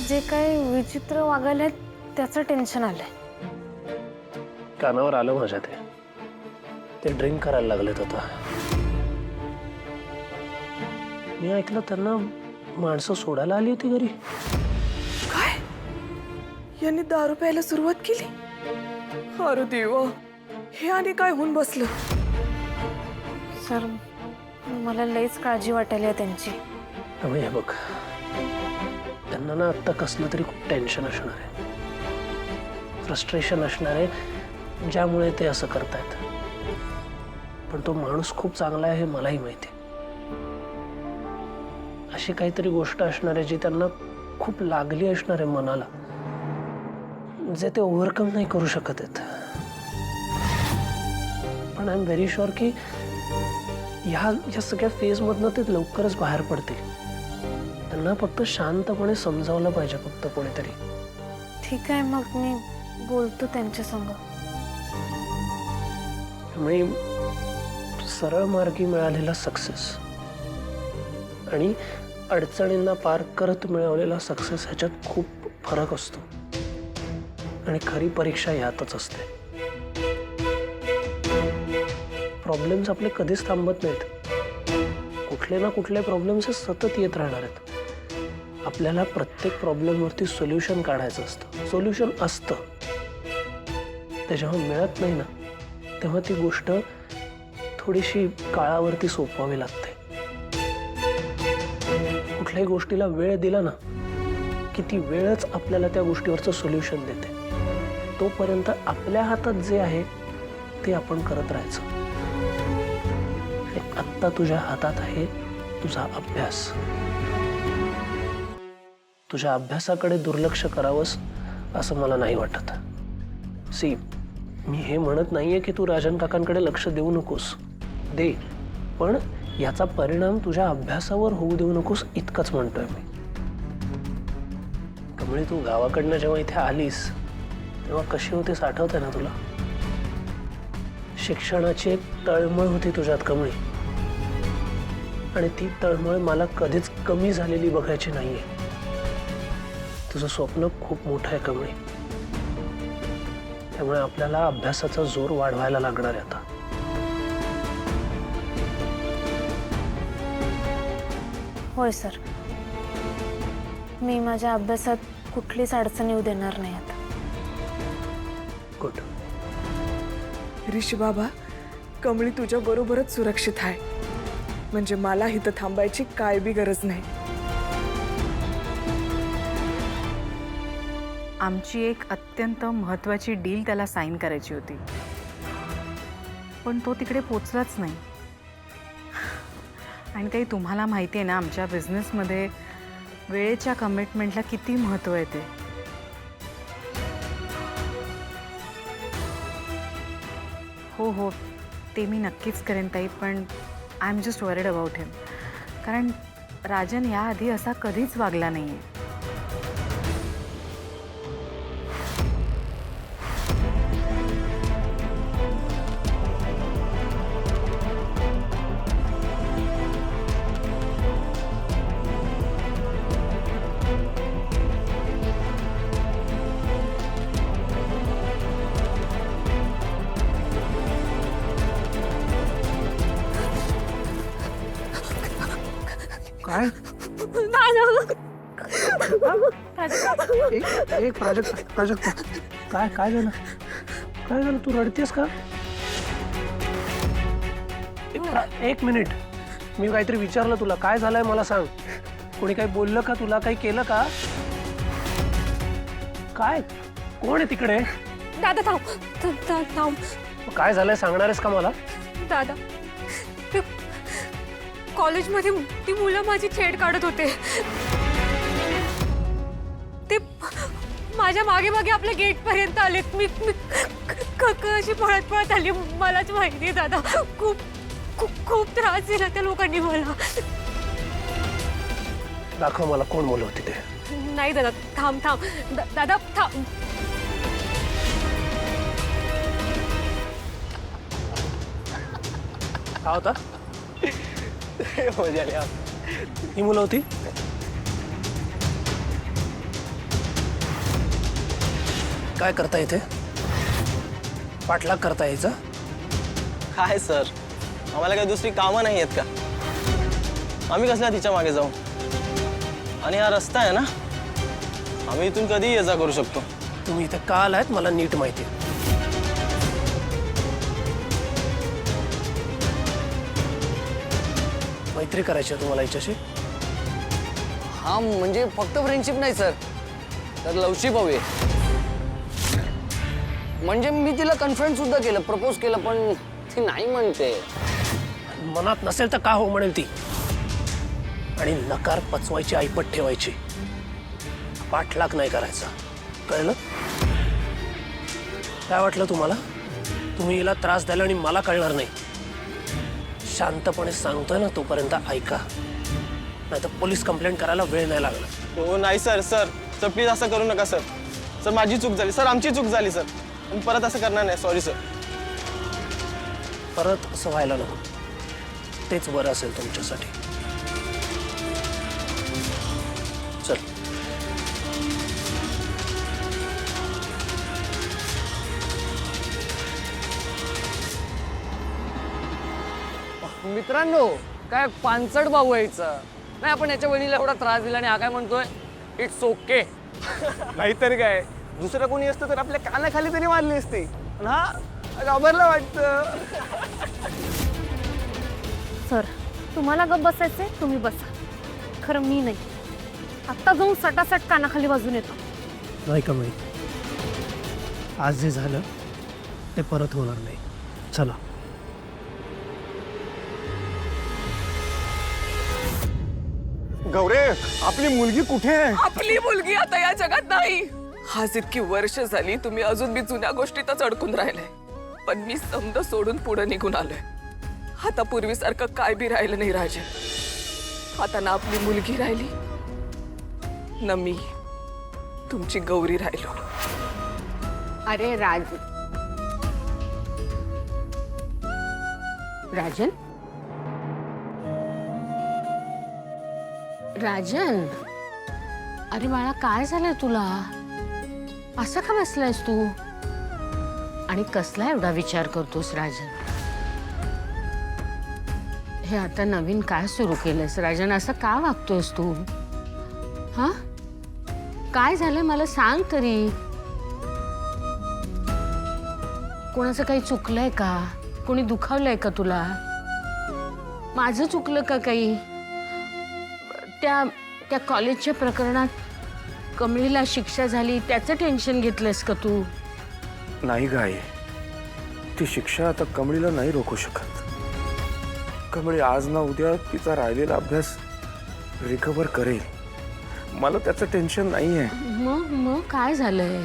जे काही विचित्र वागायला त्याचं टेन्शन आलंय. कानावर आलं माझ्या ते ड्रिंक करायला लागलेत आता. मी ऐकलं त्यांना माणसं सोडायला आली होती घरी. काय यांनी दारू प्यायला सुरुवात केली? अरे देवा, हे आणि काय होऊन बसलं? सर मला लईच काळजी वाटायली आहे त्यांची. हे बघ, त्यांना ना आत्ता कसलं तरी खूप टेन्शन असणार आहे, फ्रस्ट्रेशन असणार आहे, ज्यामुळे ते असं करतायत. पण तो माणूस खूप चांगला आहे हे मलाही माहिती आहे. अशी काहीतरी गोष्ट असणार आहे जी त्यांना खूप लागली असणार आहे मनाला, जे ते ओव्हरकम नाही करू शकत आहेत. पण आय एम व्हेरी शुअर की या सगळ्या फेजमधनं ते लवकरच बाहेर पडतील. त्यांना फक्त शांतपणे समजावलं पाहिजे फक्त कोणीतरी. ठीक आहे, मग मी बोलतो त्यांच्या संग. त्यामुळे सरळ मार्गी मिळालेला सक्सेस आणि अडचणींना पार करत मिळवलेला सक्सेस ह्याच्यात खूप फरक असतो. आणि खरी परीक्षा ह्यातच असते. प्रॉब्लेम्स आपले कधीच थांबत नाहीत. कुठले ना कुठले प्रॉब्लेम्स हे सतत येत राहणार आहेत. आपल्याला प्रत्येक प्रॉब्लेमवरती सोल्युशन काढायचं असतं. सोल्युशन असतं, ते जेव्हा मिळत नाही ना तेव्हा ती गोष्ट थोडीशी काळावरती सोपवावी लागते. कुठल्याही गोष्टीला वेळ दिला ना की ती वेळच आपल्याला त्या गोष्टीवरचं सोल्युशन देते. तोपर्यंत आपल्या हातात जे आहे ते आपण करत राहायचं. आत्ता तुझ्या हातात आहे तुझा अभ्यास. तुझ्या अभ्यासाकडे दुर्लक्ष करावंस असं मला नाही वाटत. सी, मी हे म्हणत नाहीये की तू राजन काकांकडे लक्ष देऊ नकोस, दे, पण याचा परिणाम तुझ्या अभ्यासावर होऊ देऊ नकोस इतकंच म्हणतोय मी. कमळी, तू गावाकडनं जेव्हा इथे आलीस तेव्हा कशी होतीस आठवते ना तुला? शिक्षणाची एक तळमळ होती तुझ्यात कमळी, आणि ती तळमळ मला कधीच कमी झालेली बघायची नाहीये. तुझं स्वप्न खूप मोठं आहे कमळी, त्यामुळे आपल्याला अभ्यासाचा जोर वाढवायला लागणार आहे आता. होय सर, मी माझ्या अभ्यासात कुठलीच अडचण येऊ देणार नाही आता. गुड. ऋषी बाबा, कमळी तुझ्या बरोबरच सुरक्षित आहे. म्हणजे मला इथं थांबायची काय बी गरज नाही. आमची एक अत्यंत महत्त्वाची डील त्याला साईन करायची होती, पण तो तिकडे पोचलाच नाही. आणि काही तुम्हाला माहिती आहे ना, आमच्या बिझनेसमध्ये वेळेच्या कमिटमेंटला किती महत्त्व आहे ते. हो हो, ते मी नक्कीच करेन ताई, पण I am just worried about him. कारण राजन याआधी असा कधीच वागला नाही आहे. काय एक प्राजक्त काय काय झालं? काय झालं? तू रडतेस का? एक मिनिट, मी काहीतरी विचारलं तुला, काय झालंय मला सांग. कोणी काही बोललं का तुला? काही केलं का? काय, कोण आहे तिकडे? दादा थांब थांब. काय झालंय सांगणार आहेस का मला? दादा, कॉलेजमध्ये ती मुलं माझी छेड काढत होते. ते माझ्या मागे मागे आपल्या गेट पर्यंत आलेत. मी कशी पळत पळत आली मलाच माहिती. दादा, खूप खूप खूप त्रास दिला त्या लोकांनी मला. दाखव मला कोण मुलं होती ते. नाही दादा, थांब दादा थांब. काय होता? मजा आली. ही मुलं होती? काय करता इथे? पाठलाग करता यायचा? काय सर, आम्हाला काही दुसरी कामं नाही आहेत का? आम्ही कसल्या तिच्या मागे जाऊ? आणि हा रस्ता आहे ना, आम्ही इथून कधीही ये जा करू शकतो. तुम्ही इथे का आलायत मला नीट माहिती आहे. मैत्री करायची आहे तुम्हाला हिच्याशी? हा म्हणजे फक्त फ्रेंडशिप नाही सर, तर लवशिप हवी. म्हणजे मी तिला कन्फ्रंट सुद्धा केलं, प्रपोज केलं, पण ती नाही म्हणते. मनात नसेल तर का हो म्हणेल ती. आणि नकार पचवायची, ऐपत ठेवायची, पाठलाग नाही करायचा, कळलं? काय वाटलं तुम्हाला? तुम्ही हिला त्रास द्याल आणि मला कळणार नाही. शांतपणे सांगतोय ना तोपर्यंत ऐका, नाहीतर पोलीस कंप्लेंट करायला वेळ नाही लागला. हो नाही सर, सर सर प्लीज असं करू नका सर. सर माझी चूक झाली सर, आमची चूक झाली सर. मी परत असं करणार नाही, सॉरी सर. परत असं व्हायला नको, तेच बरं असेल तुमच्यासाठी. चल. मित्रांनो, काय पानचट भाऊ यायचं नाही. आपण याच्या वहिनीला एवढा त्रास दिला आणि हा काय म्हणतोय इट्स ओके. नाहीतर काय, दुसरं कोणी असतं तर आपल्या कानाखाली तरी मारली असते. पण हा घाबरला वाटतं. सर, तुम्हाला गप बसायचंय तुम्ही बसा, खरं मी नाही. आत्ता जाऊन सटासट कानाखाली वाजून येतो. नाही का माहिती, आज जे झालं ते परत होणार नाही. चला. गौरे, आपली मुलगी कुठे आहे? आपली मुलगी आता या जगात नाही. आज इतकी वर्ष झाली तुम्ही अजून मी जुन्या गोष्टीतच अडकून राहिलाय, पण मी समज सोडून पुढे निघून आलोय. आता पूर्वीसारखं काय बी राहिलं नाही राजन. आता ना आपली मुलगी राहिली ना मी तुमची गौरी राहिलो. अरे राजन, राजन, अरे बाळा काय झालंय तुला? असं का बसलायस तू? आणि कसला एवढा विचार करतोस राजन? हे आता नवीन काय सुरू केलंयस राजन? असं का वागतोयस तू? हा, काय झालंय मला सांग तरी. कोणाचं काही चुकलंय का? कोणी दुखावलंय का तुला? माझं चुकलं का काही? त्या कॉलेजच्या प्रकरणात कमळीला शिक्षा झाली त्याचं टेन्शन घेतलंस का तू? नाही गाई, ती शिक्षा आता कमळीला नाही रोखू शकत. कमळी आज ना उद्या तिचा राहिलेला अभ्यास रिकव्हर करेल. मला त्याचं टेन्शन नाही आहे. मग काय झालंय?